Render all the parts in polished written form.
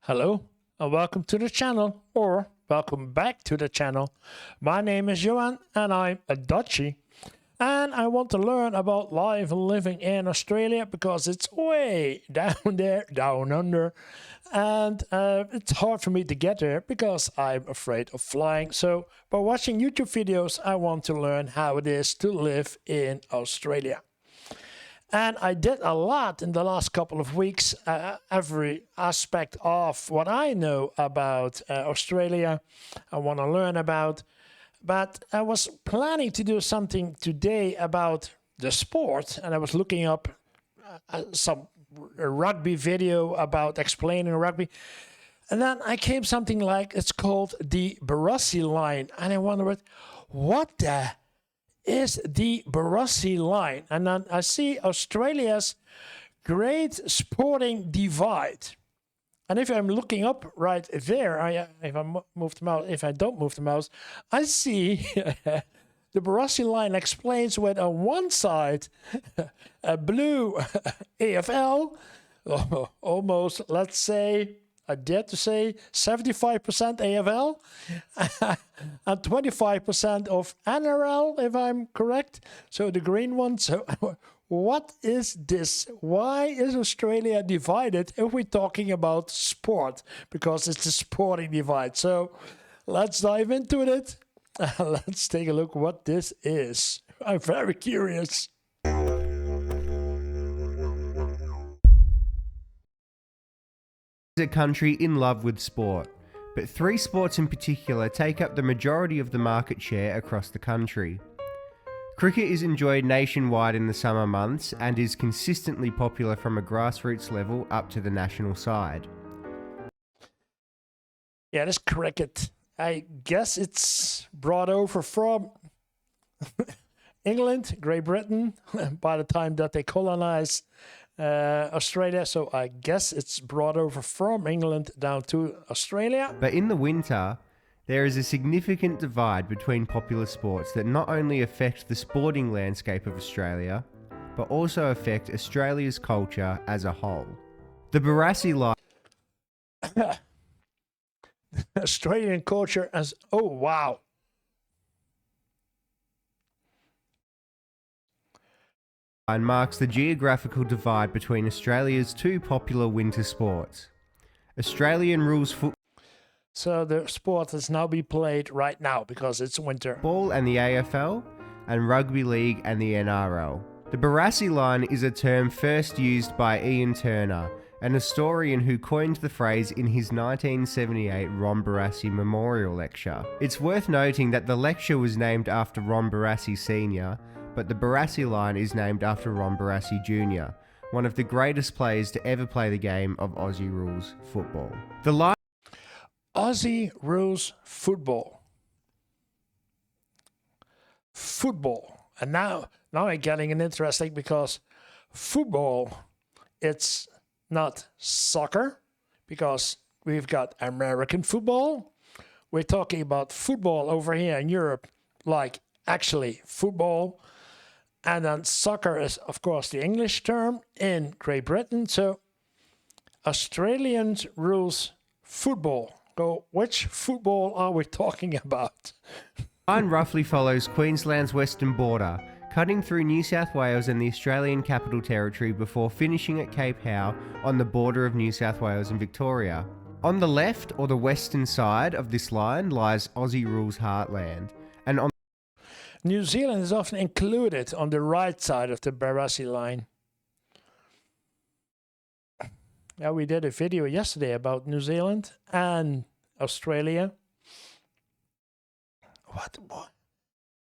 Hello and welcome to the channel, or welcome back to the channel. My name is Johan and I'm a Dutchie, and I want to learn about life and living in Australia because it's way down there, down under, and it's hard for me to get there because I'm afraid of flying. So by watching YouTube videos, I want to learn how it is to live in Australia. And I did a lot in the last couple of weeks, every aspect of what I know about Australia, I want to learn about. But I was planning to do something today about the sport, and I was looking up some rugby video about explaining rugby. And then I came something like, it's called the Barassi Line. And I wondered, what the is the Barassi Line? And then I see Australia's great sporting divide. And if I'm looking up right there, if I don't move the mouse, I see the Barassi Line explains when on one side a blue AFL, almost, let's say, I dare to say 75% AFL and 25% of NRL, if I'm correct. So the green one. So what is this? Why is Australia divided if we're talking about sport? Because it's a sporting divide. So let's dive into it. Let's take a look what this is. I'm very curious. A country in love with sport, but three sports in particular take up the majority of the market share across the country. Cricket is enjoyed nationwide in the summer months and is consistently popular from a grassroots level up to the national side. Yeah, this cricket, I guess it's brought over from England, Great Britain, by the time that they colonized Australia, so I guess it's brought over from England down to Australia. But in the winter, there is a significant divide between popular sports that not only affect the sporting landscape of Australia, but also affect Australia's culture as a whole. The Barassi Line. Australian culture as, oh wow. And marks the geographical divide between Australia's two popular winter sports. Australian rules football. So the sport has now been played right now because it's winter. And the AFL, and Rugby League and the NRL. The Barassi Line is a term first used by Ian Turner, an historian who coined the phrase in his 1978 Ron Barassi Memorial Lecture. It's worth noting that the lecture was named after Ron Barassi Sr., but the Barassi Line is named after Ron Barassi Jr., one of the greatest players to ever play the game of Aussie rules football. The line Aussie rules football. Football. And now I'm getting it interesting because football, it's not soccer, because we've got American football. We're talking about football over here in Europe, like actually football. And then soccer is, of course, the English term in Great Britain. So Australians rules football. So which football are we talking about? The line roughly follows Queensland's western border, cutting through New South Wales and the Australian Capital Territory before finishing at Cape Howe on the border of New South Wales and Victoria. On the left, or the western side of this line, lies Aussie rules heartland, and on New Zealand is often included on the right side of the Barassi Line. Yeah, we did a video yesterday about New Zealand and Australia. What?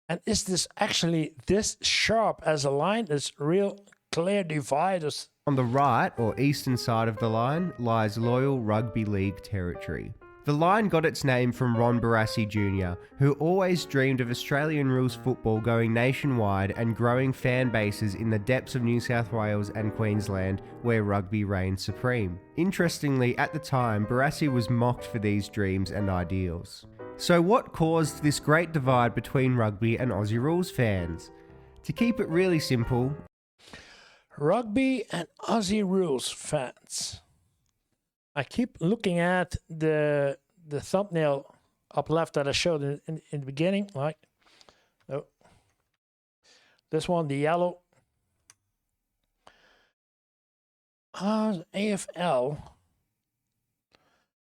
And is this actually this sharp as a line? This real clear divide? On the right, or eastern side of the line, lies loyal Rugby League territory. The line got its name from Ron Barassi Jr., who always dreamed of Australian rules football going nationwide and growing fan bases in the depths of New South Wales and Queensland, where rugby reigned supreme. Interestingly, at the time, Barassi was mocked for these dreams and ideals. So what caused this great divide between rugby and Aussie rules fans? To keep it really simple, Rugby and Aussie rules fans. I keep looking at the thumbnail up left that I showed in the beginning. Like, oh, this one, the yellow. AFL,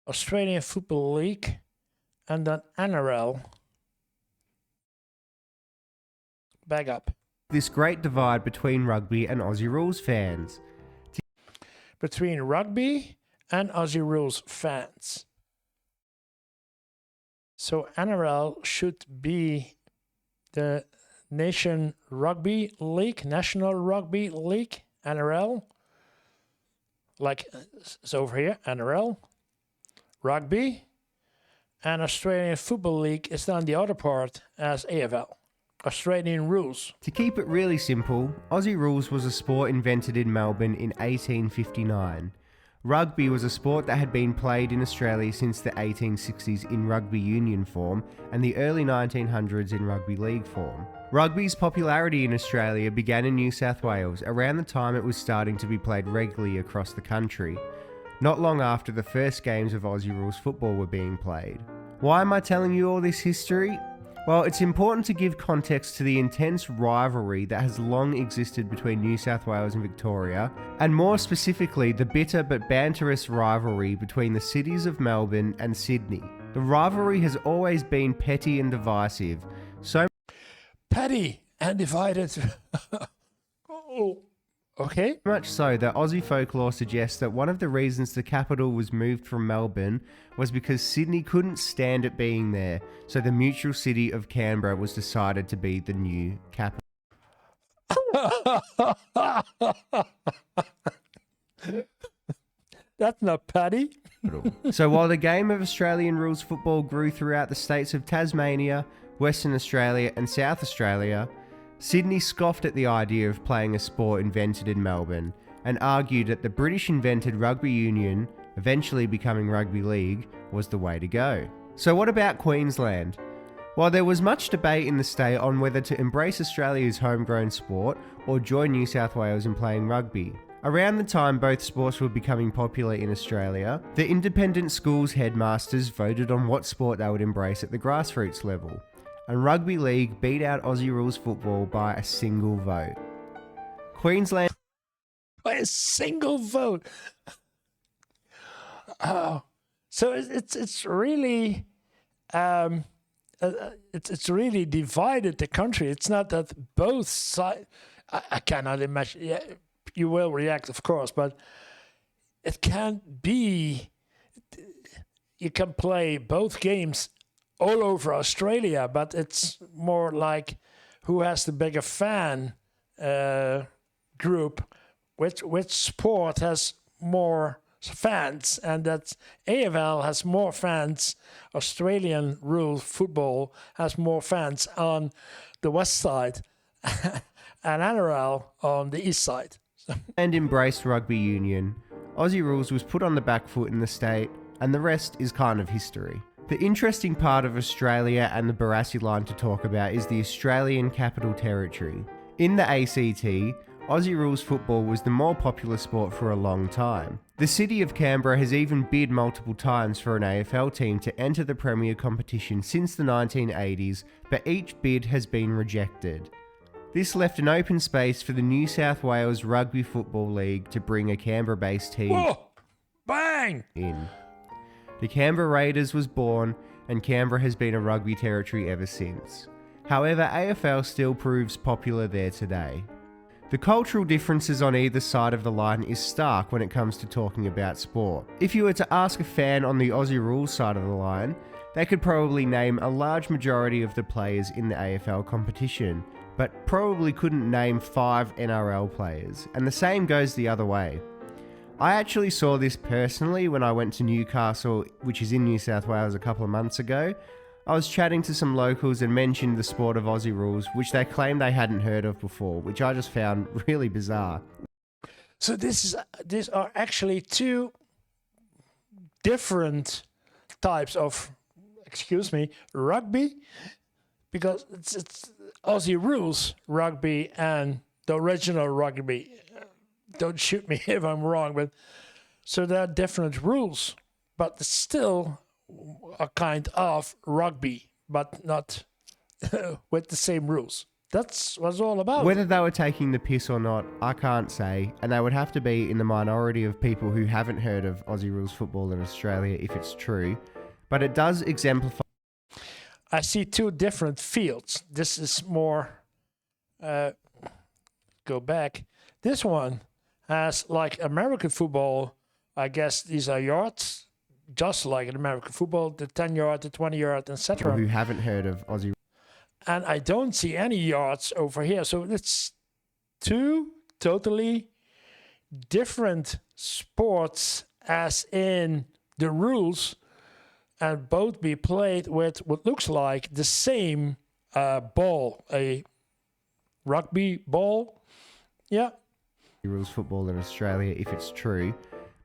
Australian Football League, and then NRL. Back up. This great divide between rugby and Aussie rules fans. Between rugby and Aussie rules fans. So NRL should be the National Rugby League, NRL. Like it's over here, NRL, rugby, and Australian Football League is on the other part as AFL, Australian rules. To keep it really simple, Aussie rules was a sport invented in Melbourne in 1859. Rugby was a sport that had been played in Australia since the 1860s in rugby union form and the early 1900s in rugby league form. Rugby's popularity in Australia began in New South Wales around the time it was starting to be played regularly across the country, not long after the first games of Aussie rules football were being played. Why am I telling you all this history? Well, it's important to give context to the intense rivalry that has long existed between New South Wales and Victoria, and more specifically, the bitter but banterous rivalry between the cities of Melbourne and Sydney. The rivalry has always been petty and divisive, so petty and divided. Oh, okay. much so that Aussie folklore suggests that one of the reasons the capital was moved from Melbourne was because Sydney couldn't stand it being there, so the neutral city of Canberra was decided to be the new capital. That's not petty. So while the game of Australian rules football grew throughout the states of Tasmania, Western Australia and South Australia, Sydney scoffed at the idea of playing a sport invented in Melbourne and argued that the British invented rugby union, eventually becoming rugby league, was the way to go. So what about Queensland? While there was much debate in the state on whether to embrace Australia's homegrown sport or join New South Wales in playing rugby, around the time both sports were becoming popular in Australia, the independent schools headmasters voted on what sport they would embrace at the grassroots level, and rugby league beat out Aussie rules football by a single vote. Queensland... By a single vote. Oh, so it's really it's really divided the country. It's not that both sides. I cannot imagine. Yeah, you will react, of course, but it can't be. You can play both games all over Australia, but it's more like who has the bigger fan group, which sport has more fans, and that AFL has more fans. Australian rules football has more fans on the west side, and NRL on the east side. And embraced rugby union. Aussie rules was put on the back foot in the state, and the rest is kind of history. The interesting part of Australia and the Barassi Line to talk about is the Australian Capital Territory. In the ACT, Aussie rules football was the more popular sport for a long time. The city of Canberra has even bid multiple times for an AFL team to enter the premier competition since the 1980s, but each bid has been rejected. This left an open space for the New South Wales Rugby Football League to bring a Canberra-based team Bang! in. The Canberra Raiders was born, and Canberra has been a rugby territory ever since. However, AFL still proves popular there today. The cultural differences on either side of the line is stark when it comes to talking about sport. If you were to ask a fan on the Aussie rules side of the line, they could probably name a large majority of the players in the AFL competition, but probably couldn't name 5 NRL players, and the same goes the other way. I actually saw this personally when I went to Newcastle, which is in New South Wales, a couple of months ago. I was chatting to some locals and mentioned the sport of Aussie rules, which they claimed they hadn't heard of before, which I just found really bizarre. So these are actually two different types of, rugby, because it's Aussie rules rugby and the original rugby. Don't shoot me if I'm wrong, but So there are different rules, but it's still a kind of rugby, but not with the same rules. That's what it's all about. Whether they were taking the piss or not, I can't say, and they would have to be in the minority of people who haven't heard of Aussie rules football in Australia if it's true, but it does exemplify. I see two different fields. This is more, go back. This one has like American football. I guess these are yards, just like in American football, the 10 yard, the 20 yard, etc. Who haven't heard of Aussie. And I don't see any yards over here. So it's two totally different sports as in the rules, and both be played with what looks like the same ball, a rugby ball. Yeah. Rules football in Australia if it's true,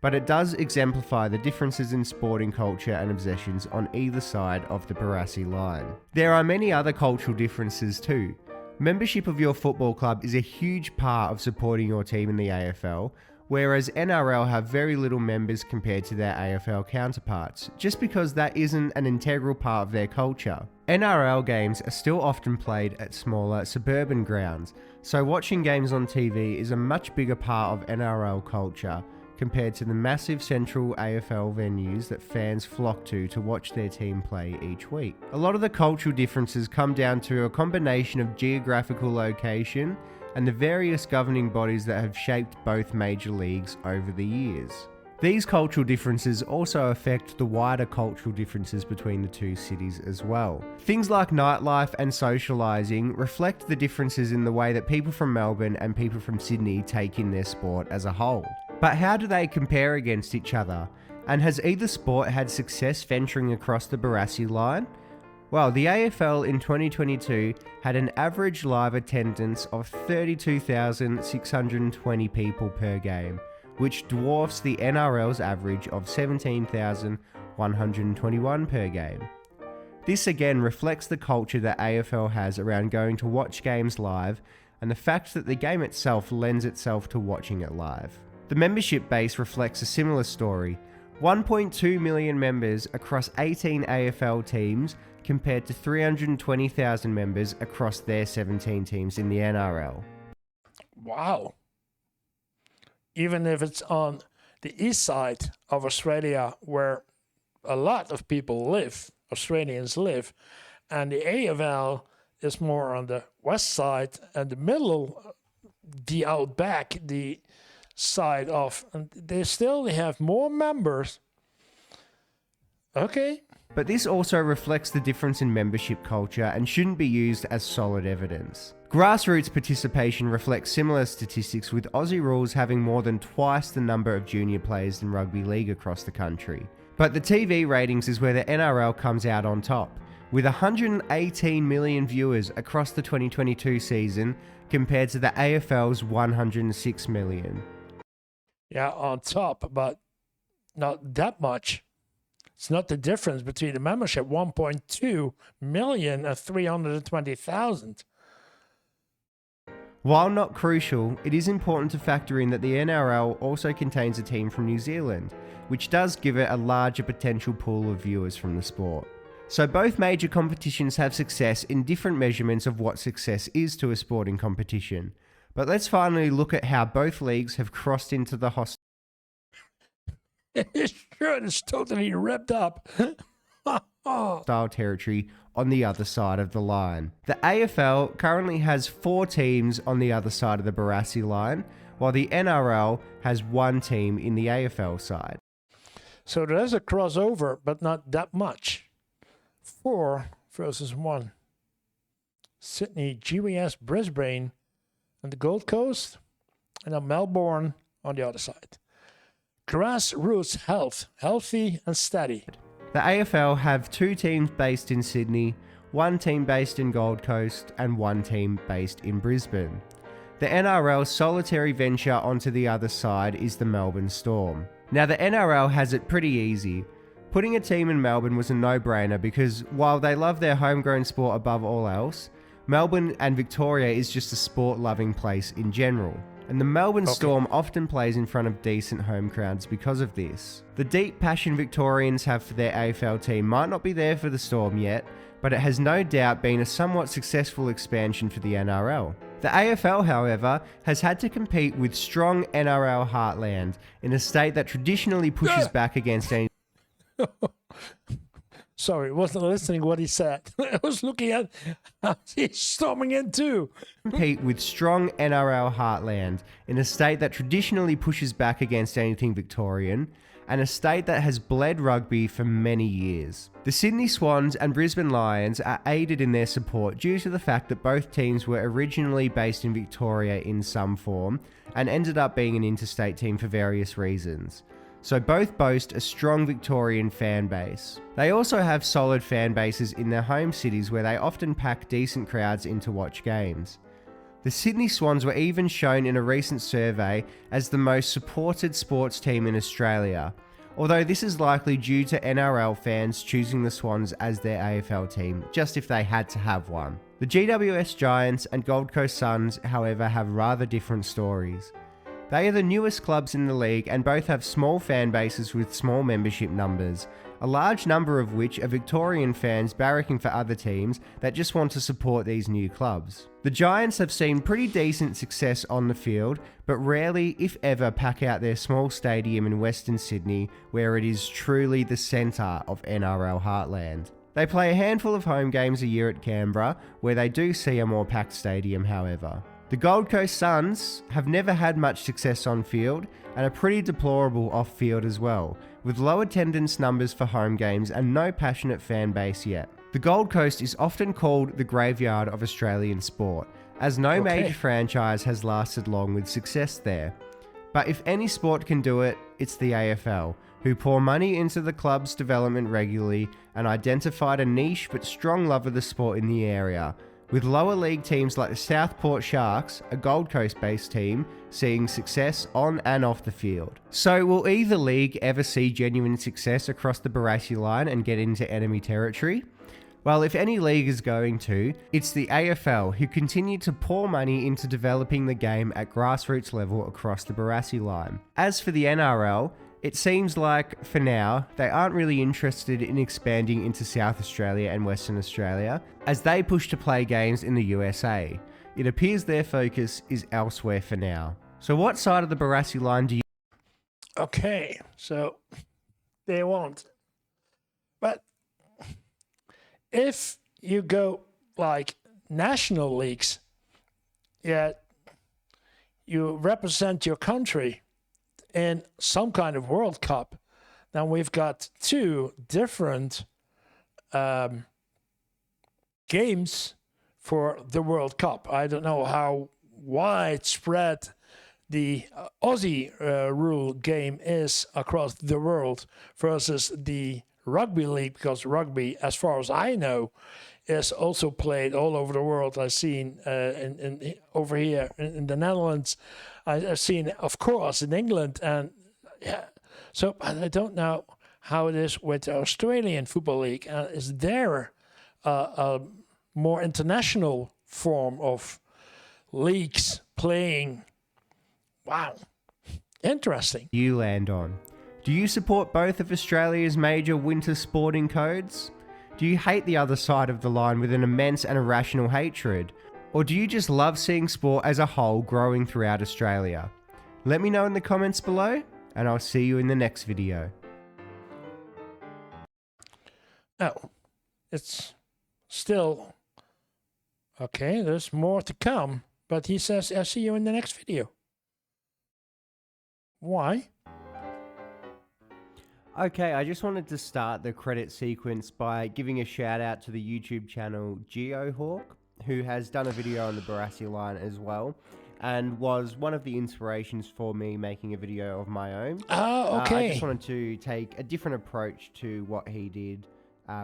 but it does exemplify the differences in sporting culture and obsessions on either side of the Barassi Line. There are many other cultural differences too. Membership of your football club is a huge part of supporting your team in the AFL, whereas NRL have very little members compared to their AFL counterparts, just because that isn't an integral part of their culture. NRL games are still often played at smaller suburban grounds, so watching games on TV is a much bigger part of NRL culture compared to the massive central AFL venues that fans flock to watch their team play each week. A lot of the cultural differences come down to a combination of geographical location and the various governing bodies that have shaped both major leagues over the years. These cultural differences also affect the wider cultural differences between the two cities as well. Things like nightlife and socialising reflect the differences in the way that people from Melbourne and people from Sydney take in their sport as a whole. But how do they compare against each other? And has either sport had success venturing across the Barassi Line? Well, the AFL in 2022 had an average live attendance of 32,620 people per game, which dwarfs the NRL's average of 17,121 per game. This again reflects the culture that AFL has around going to watch games live and the fact that the game itself lends itself to watching it live. The membership base reflects a similar story. 1.2 million members across 18 AFL teams compared to 320,000 members across their 17 teams in the NRL. Wow. Even if it's on the east side of Australia where a lot of people live, Australians live, and the AFL is more on the west side and the middle, the outback, the side of, and they still have more members. Okay. But this also reflects the difference in membership culture and shouldn't be used as solid evidence. Grassroots participation reflects similar statistics, with Aussie rules having more than twice the number of junior players than Rugby League across the country. But the TV ratings is where the NRL comes out on top, with 118 million viewers across the 2022 season compared to the AFL's 106 million. Yeah, on top, but not that much. It's not the difference between the membership, 1.2 million and 320,000. While not crucial, it is important to factor in that the NRL also contains a team from New Zealand, which does give it a larger potential pool of viewers from the sport. So both major competitions have success in different measurements of what success is to a sporting competition. But let's finally look at how both leagues have crossed into the His shirt is totally ripped up. hostile territory on the other side of the line. The AFL currently has 4 teams on the other side of the Barassi Line, while the NRL has 1 team in the AFL side. So there is a crossover, but not that much. 4 versus 1. Sydney, GWS, Brisbane, and the Gold Coast, and then Melbourne on the other side. Grassroots healthy and steady. The AFL have 2 teams based in Sydney, 1 team based in Gold Coast, and 1 team based in Brisbane. The NRL's solitary venture onto the other side is the Melbourne Storm. Now the NRL has it pretty easy. Putting a team in Melbourne was a no-brainer because while they love their homegrown sport above all else, Melbourne and Victoria is just a sport-loving place in general. and the Melbourne Storm often plays in front of decent home crowds because of this. The deep passion Victorians have for their AFL team might not be there for the Storm yet, but it has no doubt been a somewhat successful expansion for the NRL. The AFL, however, has had to compete with strong NRL heartland in a state that traditionally pushes back against any... Sorry, wasn't listening what he said. I was looking at how he's storming in too. Compete with strong NRL heartland in a state that traditionally pushes back against anything Victorian, and a state that has bled rugby for many years. The Sydney Swans and Brisbane Lions are aided in their support due to the fact that both teams were originally based in Victoria in some form and ended up being an interstate team for various reasons. So both boast a strong Victorian fan base. They also have solid fan bases in their home cities where they often pack decent crowds in to watch games. The Sydney Swans were even shown in a recent survey as the most supported sports team in Australia, although this is likely due to NRL fans choosing the Swans as their AFL team, just if they had to have one. The GWS Giants and Gold Coast Suns, however, have rather different stories. They are the newest clubs in the league and both have small fan bases with small membership numbers, a large number of which are Victorian fans barracking for other teams that just want to support these new clubs. The Giants have seen pretty decent success on the field, but rarely, if ever, pack out their small stadium in Western Sydney where it is truly the centre of NRL heartland. They play a handful of home games a year at Canberra, where they do see a more packed stadium however. The Gold Coast Suns have never had much success on field and are pretty deplorable off field as well, with low attendance numbers for home games and no passionate fan base yet. The Gold Coast is often called the graveyard of Australian sport, as no major franchise has lasted long with success there. But if any sport can do it, it's the AFL, who pour money into the club's development regularly and identified a niche but strong love of the sport in the area, with lower league teams like the Southport Sharks, a Gold Coast-based team, seeing success on and off the field. So will either league ever see genuine success across the Barassi Line and get into enemy territory? Well, if any league is going to, it's the AFL, who continue to pour money into developing the game at grassroots level across the Barassi Line. As for the NRL, it seems like, for now, they aren't really interested in expanding into South Australia and Western Australia, as they push to play games in the USA. It appears their focus is elsewhere for now. So what side of the Barassi Line do you... Okay, so they won't. But if you go like national leagues, yet you represent your country in some kind of World Cup, then we've got two different games for the World Cup. I don't know how widespread the Aussie rule game is across the world versus the Rugby League, because rugby, as far as I know, is also played all over the world. I've seen over here in the Netherlands. I've seen, of course, in England, and yeah. So I don't know how it is with the Australian Football League. Is there a more international form of leagues playing? Wow, interesting. You land on. Do you support both of Australia's major winter sporting codes? Do you hate the other side of the line with an immense and irrational hatred? Or do you just love seeing sport as a whole growing throughout Australia? Let me know in the comments below, and I'll see you in the next video. Oh, it's still... Okay, there's more to come, but he says, I'll see you in the next video. Why? Okay, I just wanted to start the credit sequence by giving a shout out to the YouTube channel GeoHawk, who has done a video on the Barassi Line as well, and was one of the inspirations for me making a video of my own. Oh, okay. I just wanted to take a different approach to what he did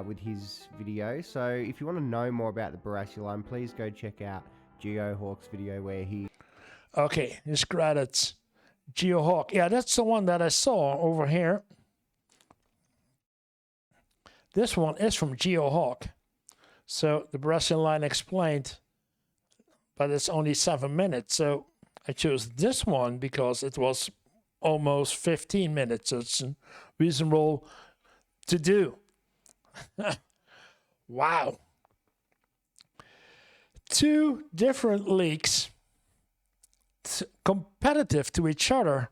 with his video. So if you want to know more about the Barassi Line, please go check out GeoHawk's video where he... Okay, his credits. GeoHawk. Yeah, that's the one that I saw over here. This one is from GeoHawk. So the Barassi Line explained, but it's only 7 minutes. So I chose this one because it was almost 15 minutes. It's reasonable to do. Wow. Two different leagues competitive to each other.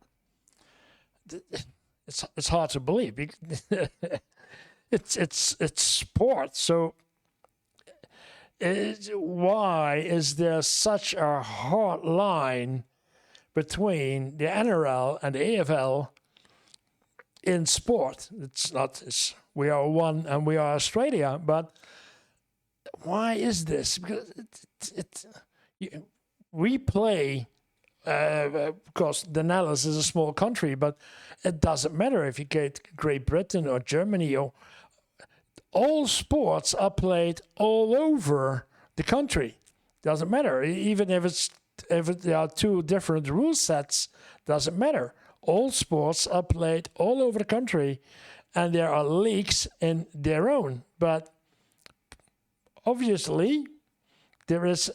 It's hard to believe. It's sport. So why is there such a hard line between the NRL and the AFL in sport? It's not. We are one and we are Australia, but why is this? Because we play. Because the Netherlands is a small country, but it doesn't matter if you get Great Britain or Germany. Or all sports are played all over the country. Doesn't matter, even if there are two different rule sets. Doesn't matter. All sports are played all over the country, and there are leagues in their own. But obviously, there is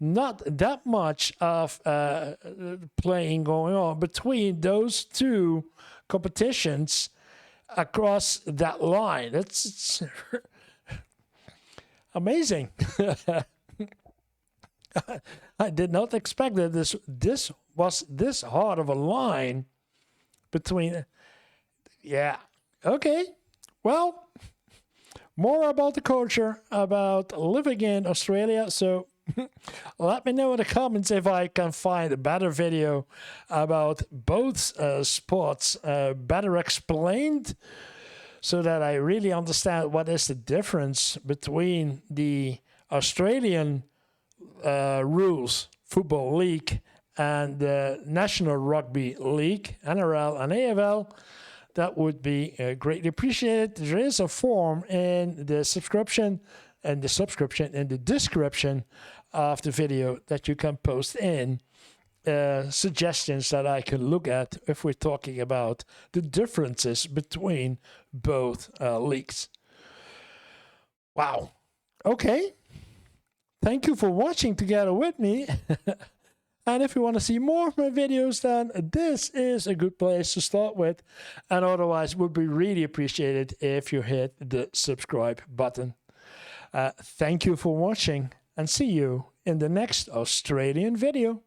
not that much of playing going on between those two competitions across that line. It's amazing. I did not expect that this was this hard of a line between. Yeah. Okay. Well, more about the culture, about living in Australia. So let me know in the comments if I can find a better video about both sports better explained, so that I really understand what is the difference between the Australian rules, Football League, and the National Rugby League, NRL and AFL. That would be greatly appreciated. There is a form in the description of the video that you can post in suggestions that I can look at if we're talking about the differences between both leagues. Wow. Okay. Thank you for watching together with me. And if you want to see more of my videos, then this is a good place to start with. And otherwise, it would be really appreciated if you hit the subscribe button. Thank you for watching, and see you in the next Australian video.